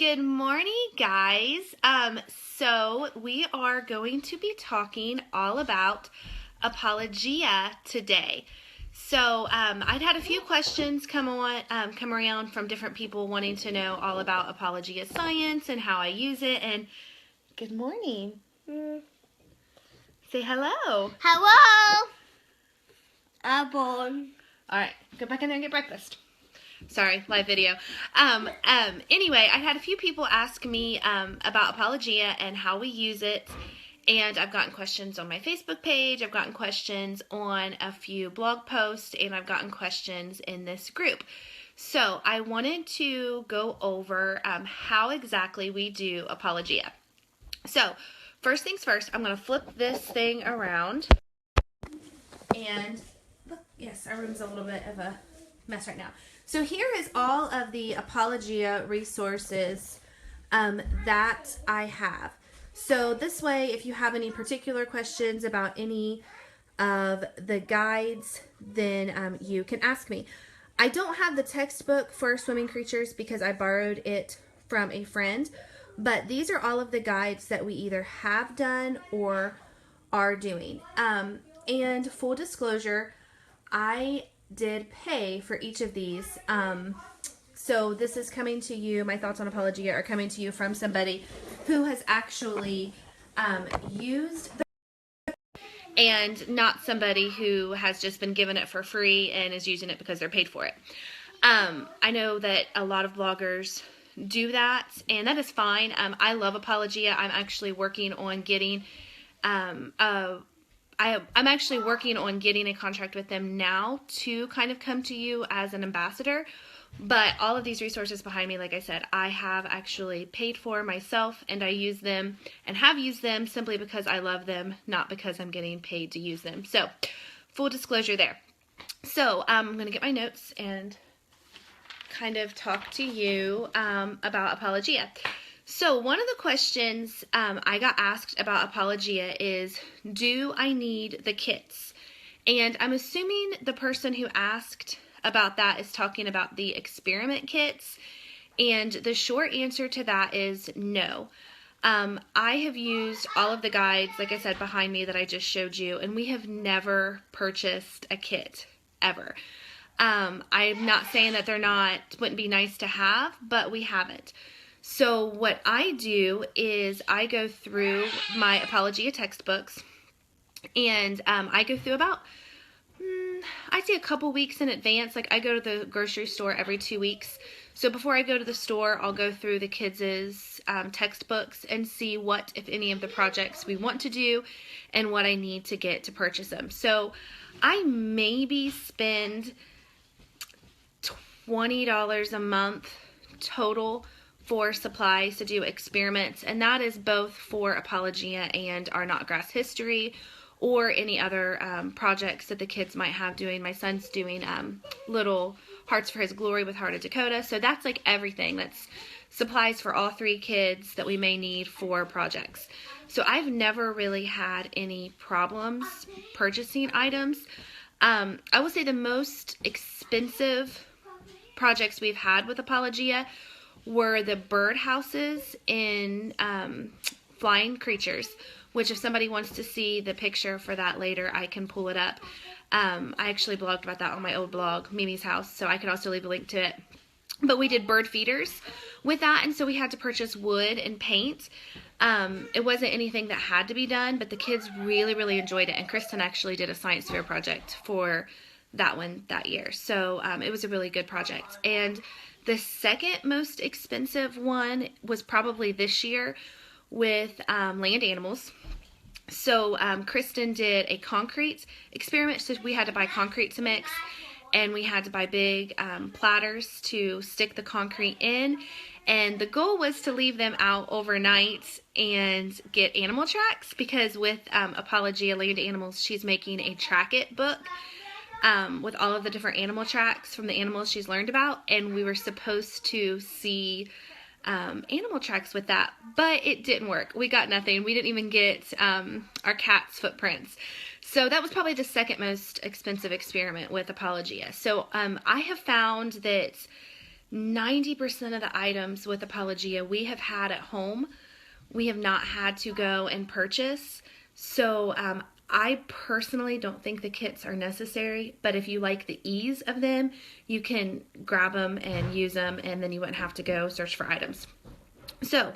Good morning, guys. So we are going to be talking all about Apologia today. So I'd had a few questions come around from different people wanting to know all about Apologia science and how I use it. And good morning. Say hello. Hello. Apple. All right, go back in there and get breakfast. Sorry, live video. Anyway, I had a few people ask me about Apologia and how we use it, and I've gotten questions on my Facebook page, I've gotten questions on a few blog posts, and I've gotten questions in this group. So I wanted to go over how exactly we do Apologia. So first things first, I'm going to flip this thing around, and look, yes, our room's a little bit of a mess right now. So here is all of the Apologia resources that I have. So this way, if you have any particular questions about any of the guides, then you can ask me. I don't have the textbook for swimming creatures because I borrowed it from a friend, but these are all of the guides that we either have done or are doing. And full disclosure, I did pay for each of these. So this is coming to you, my thoughts on Apologia are coming to you from somebody who has actually used the and not somebody who has just been given it for free and is using it because they're paid for it. I know that a lot of bloggers do that, and that is fine. I love Apologia. I'm actually working on getting I'm actually working on getting a contract with them now to kind of come to you as an ambassador. But all of these resources behind me, like I said, I have actually paid for myself, and I use them and have used them simply because I love them, not because I'm getting paid to use them. So full disclosure there. So I'm going to get my notes and kind of talk to you about Apologia. So one of the questions I got asked about Apologia is, do I need the kits? And I'm assuming the person who asked about that is talking about the experiment kits. And the short answer to that is no. I have used all of the guides, like I said, behind me that I just showed you, and we have never purchased a kit, ever. I'm not saying that wouldn't be nice to have, but we haven't. So what I do is I go through my Apologia textbooks, and I go through about, I'd say a couple weeks in advance. Like I go to the grocery store every 2 weeks. So before I go to the store, I'll go through the kids' textbooks and see what, if any, of the projects we want to do and what I need to get to purchase them. So I maybe spend $20 a month total for supplies to do experiments, and that is both for Apologia and our Not Grass History or any other projects that the kids might have doing. My son's doing little Hearts for His Glory with Heart of Dakota, so that's like everything. That's supplies for all 3 kids that we may need for projects. So I've never really had any problems purchasing items. I will say the most expensive projects we've had with Apologia were the bird houses in Flying Creatures, which if somebody wants to see the picture for that later, I can pull it up. I actually blogged about that on my old blog, Mimi's House, so I could also leave a link to it. But we did bird feeders with that, and so we had to purchase wood and paint. It wasn't anything that had to be done, but the kids really, really enjoyed it, and Kristen actually did a science fair project for that one that year. So it was a really good project. And the second most expensive one was probably this year with land animals. So Kristen did a concrete experiment, so we had to buy concrete to mix, and we had to buy big platters to stick the concrete in, and the goal was to leave them out overnight and get animal tracks, because with Apologia Land Animals, she's making a track it book with all of the different animal tracks from the animals she's learned about, and we were supposed to see animal tracks with that, but it didn't work. We got nothing. We didn't even get our cat's footprints. So that was probably the second most expensive experiment with Apologia. So I have found that 90% of the items with Apologia we have had at home. We have not had to go and purchase. So I personally don't think the kits are necessary, but if you like the ease of them, you can grab them and use them, and then you wouldn't have to go search for items. So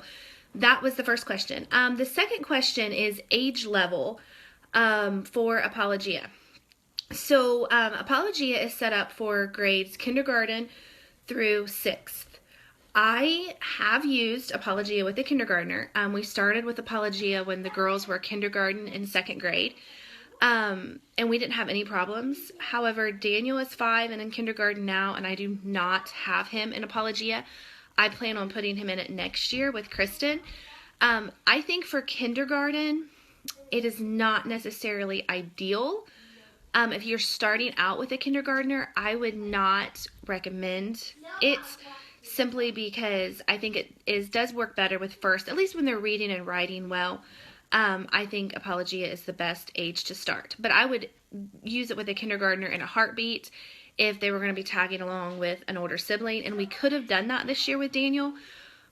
that was the first question. The second question is age level for Apologia. So Apologia is set up for grades kindergarten through 6th. I have used Apologia with a kindergartner. We started with Apologia when the girls were kindergarten and 2nd grade, and we didn't have any problems. However, Daniel is 5 and in kindergarten now, and I do not have him in Apologia. I plan on putting him in it next year with Kristen. I think for kindergarten, it is not necessarily ideal. If you're starting out with a kindergartner, I would not recommend it, simply because I think it does work better with first, at least when they're reading and writing well. I think Apologia is the best age to start. But I would use it with a kindergartner in a heartbeat if they were going to be tagging along with an older sibling. And we could have done that this year with Daniel,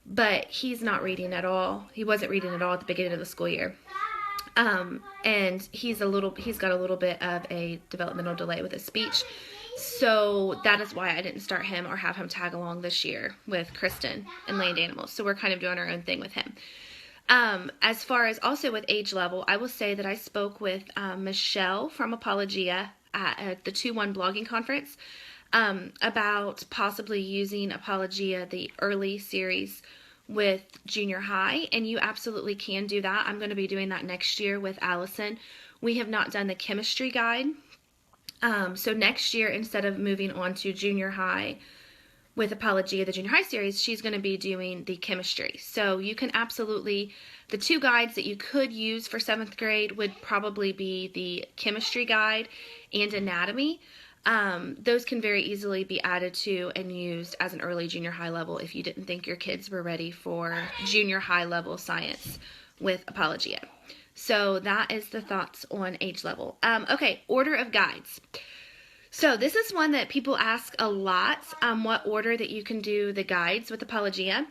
but he's not reading at all. He wasn't reading at all at the beginning of the school year. And he's got a little bit of a developmental delay with his speech. So that is why I didn't start him or have him tag along this year with Kristen and land animals. So we're kind of doing our own thing with him. As far as also with age level, I will say that I spoke with Michelle from Apologia at the 2-1 blogging conference about possibly using Apologia, the early series, with junior high, and you absolutely can do that. I'm going to be doing that next year with Allison. We have not done the chemistry guide. So next year, instead of moving on to junior high with Apologia, the junior high series, she's going to be doing the chemistry. So you can absolutely, the 2 guides that you could use for 7th grade would probably be the chemistry guide and anatomy. Those can very easily be added to and used as an early junior high level if you didn't think your kids were ready for junior high level science with Apologia. So that is the thoughts on age level. Okay, order of guides. So this is one that people ask a lot, what order that you can do the guides with Apologia.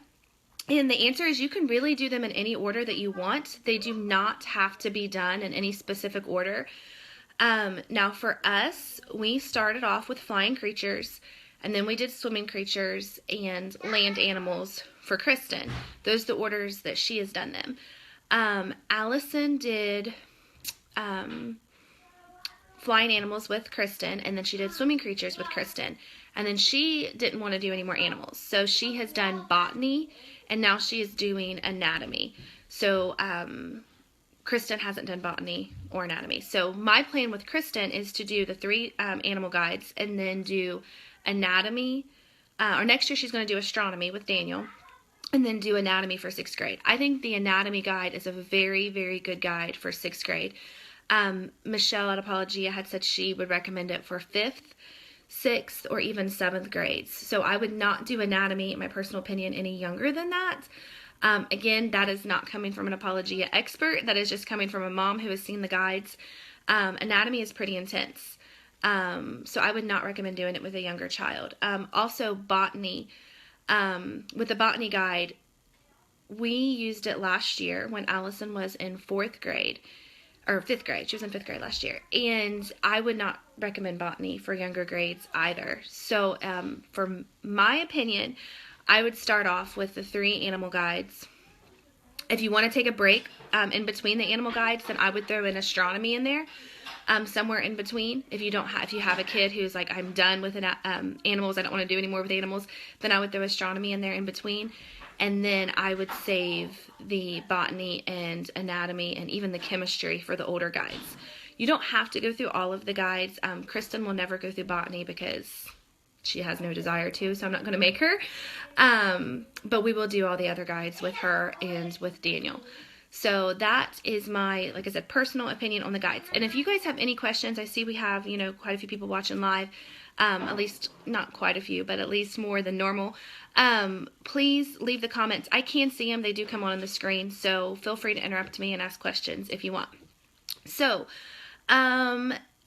And the answer is you can really do them in any order that you want. They do not have to be done in any specific order. Now for us, we started off with flying creatures, and then we did swimming creatures and land animals for Kristen. Those are the orders that she has done them. Allison did flying animals with Kristen, and then she did swimming creatures with Kristen, and then she didn't want to do any more animals. So she has done botany, and now she is doing anatomy. So Kristen hasn't done botany or anatomy. So my plan with Kristen is to do the 3 animal guides and then do anatomy. Or next year she's going to do astronomy with Daniel and then do anatomy for 6th grade. I think the anatomy guide is a very, very good guide for 6th grade. Michelle at Apologia had said she would recommend it for 5th, 6th, or even 7th grades. So I would not do anatomy, in my personal opinion, any younger than that. Again, that is not coming from an Apologia expert. That is just coming from a mom who has seen the guides. Anatomy is pretty intense. So I would not recommend doing it with a younger child. Also, botany. With the botany guide, we used it last year when Allison was in 4th grade. Or 5th grade. She was in 5th grade last year. And I would not recommend botany for younger grades either. So for my opinion, I would start off with the 3 animal guides. If you want to take a break in between the animal guides, then I would throw in astronomy in there, somewhere in between. If you have a kid who's like, I'm done with animals, I don't want to do any more with animals, then I would throw astronomy in there in between. And then I would save the botany and anatomy and even the chemistry for the older guides. You don't have to go through all of the guides. Kristen will never go through botany because she has no desire to, so I'm not going to make her. But we will do all the other guides with her and with Daniel. So that is my, like I said, personal opinion on the guides. And if you guys have any questions, I see we have, quite a few people watching live. At least, not quite a few, but at least more than normal. Please leave the comments. I can see them. They do come on the screen. So feel free to interrupt me and ask questions if you want. So,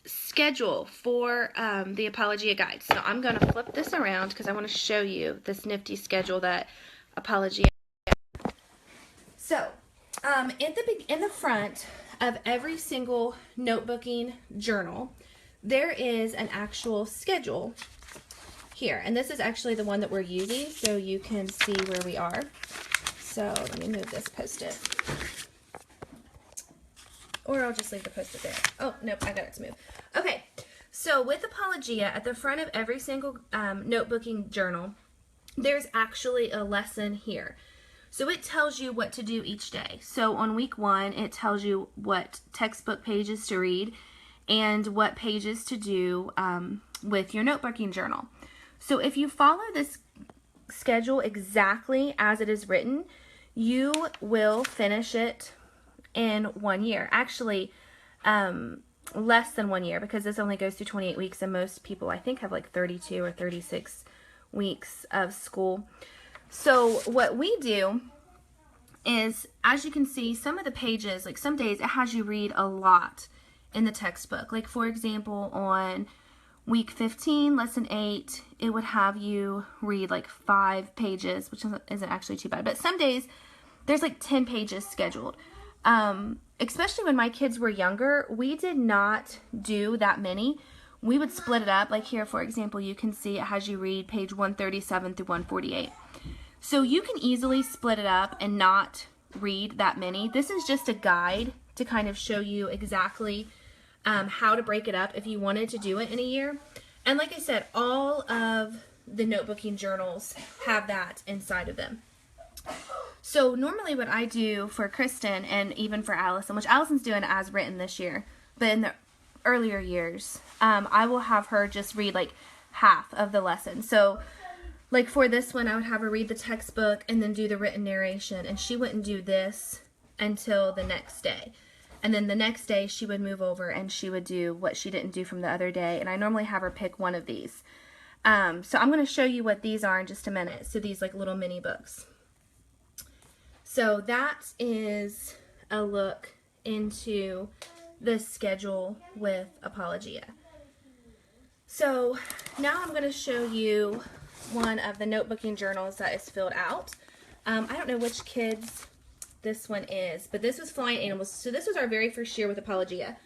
schedule for the Apologia guide. So I'm going to flip this around because I want to show you this nifty schedule that Apologia. So in the front of every single notebooking journal, there is an actual schedule here. And this is actually the one that we're using so you can see where we are. So let me move this Post-it. Or I'll just leave the Post-it there. Oh, nope, I got it to move. Okay, so with Apologia, at the front of every single notebooking journal, there's actually a lesson here. So it tells you what to do each day. So on week 1, it tells you what textbook pages to read and what pages to do with your notebooking journal. So if you follow this schedule exactly as it is written, you will finish it in 1 year. Actually, less than 1 year, because this only goes through 28 weeks, and most people, I think, have like 32 or 36 weeks of school. So what we do is, as you can see, some of the pages, like some days, it has you read a lot in the textbook. Like, for example, on week 15, lesson 8, it would have you read like 5 pages, which isn't actually too bad. But some days, there's like 10 pages scheduled. Especially when my kids were younger, we did not do that many. We would split it up. Like here, for example, you can see it has you read page 137 through 148. So you can easily split it up and not read that many. This is just a guide to kind of show you exactly how to break it up if you wanted to do it in a year. And like I said, all of the notebooking journals have that inside of them. So normally what I do for Kristen and even for Allison, which Allison's doing as written this year, but in the earlier years, I will have her just read like half of the lesson. So like for this one, I would have her read the textbook and then do the written narration, and she wouldn't do this until the next day. And then the next day she would move over and she would do what she didn't do from the other day, and I normally have her pick one of these. So I'm going to show you what these are in just a minute. So these like little mini books. So that is a look into the schedule with Apologia. So now I'm going to show you one of the notebooking journals that is filled out. I don't know which kids this one is, but this was Flying Animals. So this was our very first year with Apologia.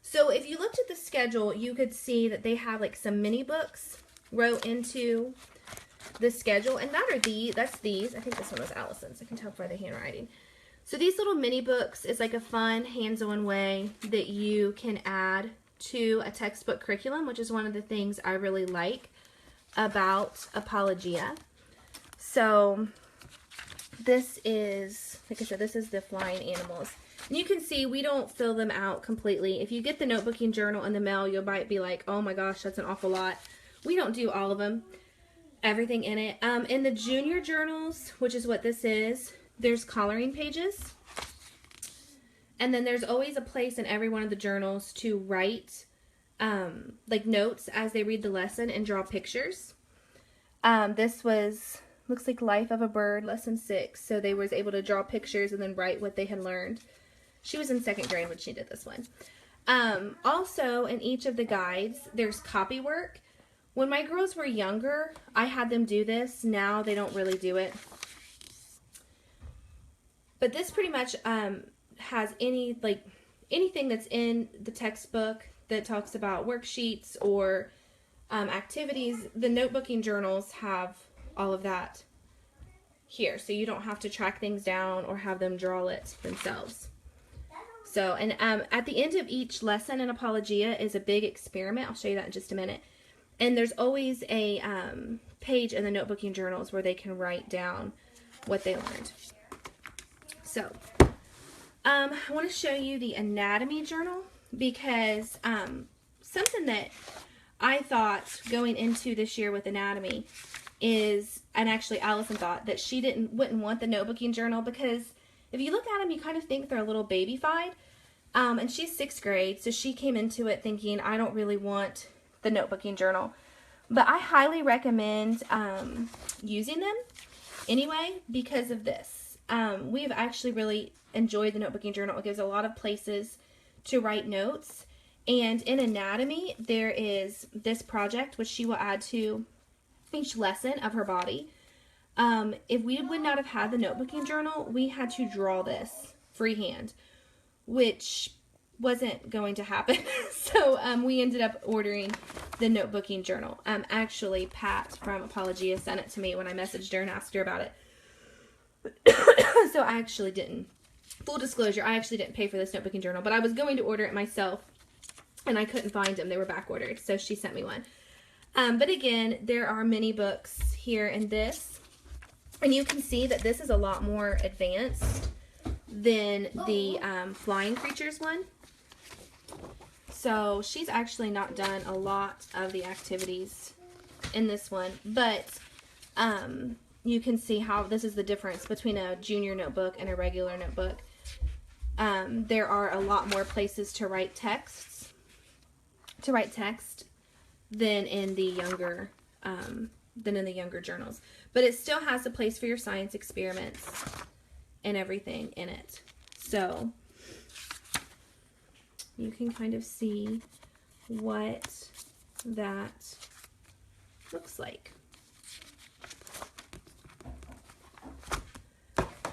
So if you looked at the schedule, you could see that they have like some mini books wrote into the schedule, and that's these. I think this one was Allison's. I can tell by the handwriting. So these little mini books is like a fun, hands-on way that you can add to a textbook curriculum, which is one of the things I really like about Apologia. So this is, like I said, this is the Flying Animals. And you can see we don't fill them out completely. If you get the notebooking journal in the mail, you might be like, oh my gosh, that's an awful lot. We don't do all of them, everything in it. In the junior journals, which is what this is, there's coloring pages. And then there's always a place in every one of the journals to write like notes as they read the lesson and draw pictures. This was, looks like Life of a Bird, lesson 6. So they was able to draw pictures and then write what they had learned. She was in 2nd grade when she did this one. Also, in each of the guides, there's copy work. When my girls were younger, I had them do this. Now they don't really do it. But this pretty much has anything that's in the textbook that talks about worksheets or activities. The notebooking journals have all of that here, so you don't have to track things down or have them draw it themselves. So, and at the end of each lesson in Apologia is a big experiment. I'll show you that in just a minute. And there's always a page in the notebooking journals where they can write down what they learned. So, I want to show you the anatomy journal because something that I thought going into this year with anatomy is, and actually Allison thought, that she wouldn't want the notebooking journal because if you look at them, you kind of think they're a little baby-fied. And she's 6th grade, so she came into it thinking, I don't really want the notebooking journal. But I highly recommend using them anyway because of this. We've actually really enjoyed the notebooking journal. It gives a lot of places to write notes, And in anatomy, there is this project, which she will add to each lesson of her body. If we would not have had the notebooking journal, we had to draw this freehand, which wasn't going to happen. So we ended up ordering the notebooking journal. Actually, Pat from Apologia sent it to me when I messaged her and asked her about it. So I actually didn't. Full disclosure, I actually didn't pay for this notebooking journal, but I was going to order it myself, and I couldn't find them. They were back ordered, so she sent me one. But again, there are many books here in this, and you can see that this is a lot more advanced than the Flying Creatures one. So she's actually not done a lot of the activities in this one, but you can see how this is the difference between a junior notebook and a regular notebook. There are a lot more places to write text than in the younger journals. But it still has a place for your science experiments and everything in it. So you can kind of see what that looks like.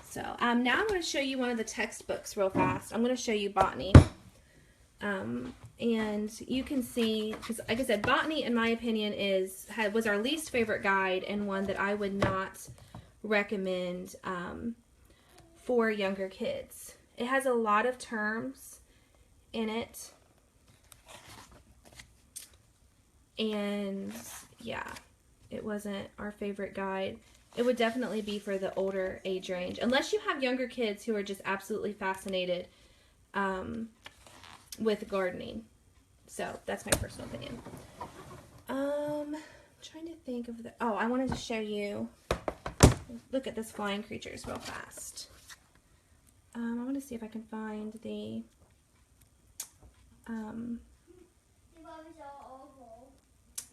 So now I'm going to show you one of the textbooks real fast. I'm going to show you botany. And you can see, because like I said, botany, in my opinion, was our least favorite guide and one that I would not recommend for younger kids. It has a lot of terms in it. And yeah, it wasn't our favorite guide. It would definitely be for the older age range, unless you have younger kids who are just absolutely fascinated with gardening. So that's my personal opinion. I'm trying to think of I wanted to show you, look at this Flying Creatures real fast. I want to see if I can find the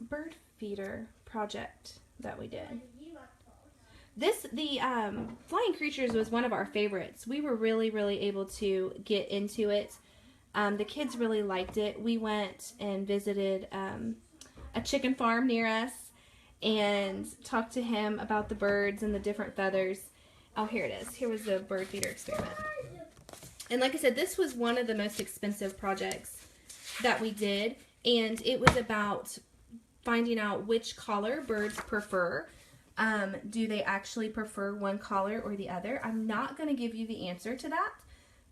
bird feeder project that we did. The Flying Creatures was one of our favorites. We were really able to get into it. The kids really liked it. We went and visited a chicken farm near us and talked to him about the birds and the different feathers. Oh, here it is. Here was the bird feeder experiment. And like I said, this was one of the most expensive projects that we did, and it was about finding out which color birds prefer. Do they actually prefer one color or the other? I'm not going to give you the answer to that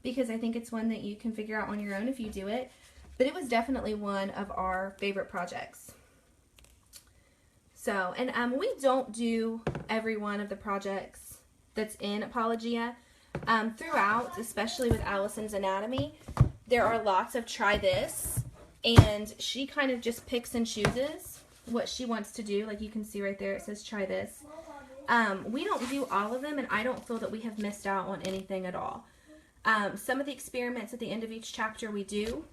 because I think it's one that you can figure out on your own if you do it. But it was definitely one of our favorite projects. So, and we don't do every one of the projects that's in Apologia. Throughout, especially with Allison's anatomy, there are lots of try this, and she kind of just picks and chooses what she wants to do. Like you can see right there, it says try this. We don't do all of them, and I don't feel that we have missed out on anything at all. Some of the experiments at the end of each chapter we do,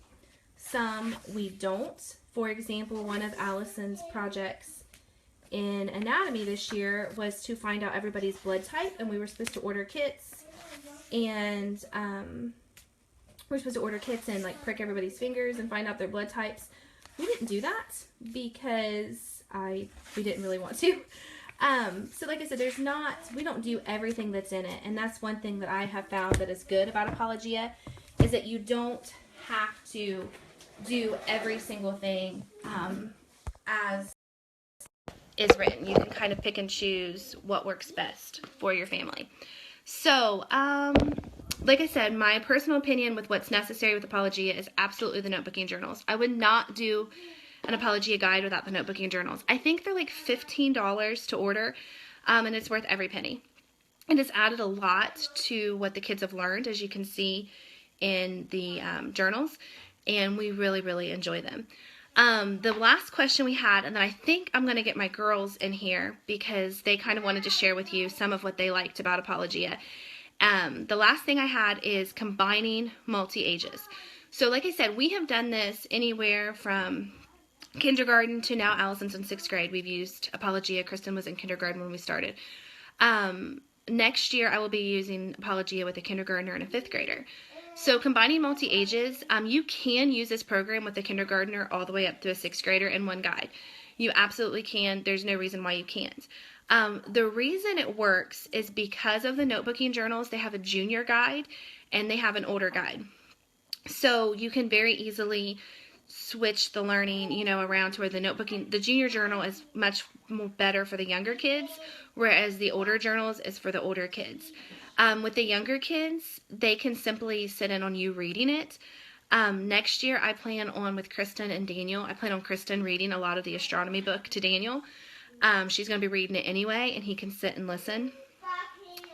some we don't. For example, one of Allison's projects in anatomy this year was to find out everybody's blood type, and we were supposed to order kits, and we're supposed to order kits and like prick everybody's fingers and find out their blood types. We didn't do that because we didn't really want to. So like I said, we don't do everything that's in it, and that's one thing that I have found that is good about Apologia, is that you don't have to do every single thing as is written. You can kind of pick and choose what works best for your family. So, like I said, my personal opinion with what's necessary with Apologia is absolutely the notebooking journals. I would not do an Apologia guide without the notebooking journals. I think they're like $15 to order, and it's worth every penny. And it's added a lot to what the kids have learned, as you can see in the journals, and we really enjoy them. The last question we had, and then I think I'm going to get my girls in here because they kind of wanted to share with you some of what they liked about Apologia. The last thing I had is combining multi-ages. So like I said, we have done this anywhere from kindergarten to now Allison's in 6th grade. We've used Apologia. Kristen was in kindergarten when we started. Next year I will be using Apologia with a kindergartner and a 5th grader. So combining multi-ages, you can use this program with a kindergartner all the way up to a 6th grader in one guide. You absolutely can. There's no reason why you can't. The reason it works is because of the notebooking journals. They have a junior guide and they have an older guide. So you can very easily switch the learning, around to where the junior journal is much more better for the younger kids, whereas the older journals is for the older kids. With the younger kids, they can simply sit in on you reading it. Next year, I plan on, with Kristen and Daniel, I plan on Kristen reading a lot of the astronomy book to Daniel. She's going to be reading it anyway, and he can sit and listen.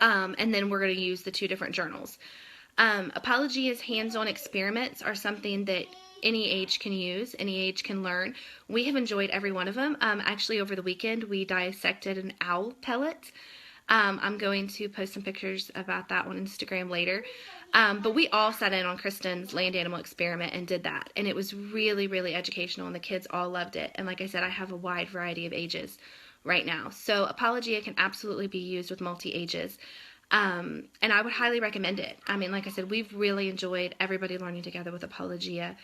And then we're going to use the 2 different journals. Apologia's hands-on experiments are something that any age can use, any age can learn. We have enjoyed every one of them. Actually, over the weekend, we dissected an owl pellet. I'm going to post some pictures about that on Instagram later. But we all sat in on Kristen's land animal experiment and did that. And it was really, really educational, and the kids all loved it. And like I said, I have a wide variety of ages right now. So Apologia can absolutely be used with multi-ages. And I would highly recommend it. I mean, like I said, we've really enjoyed everybody learning together with Apologia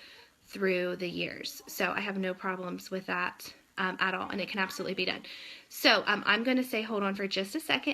through the years. So I have no problems with that at all, and it can absolutely be done. So I'm going to say hold on for just a second,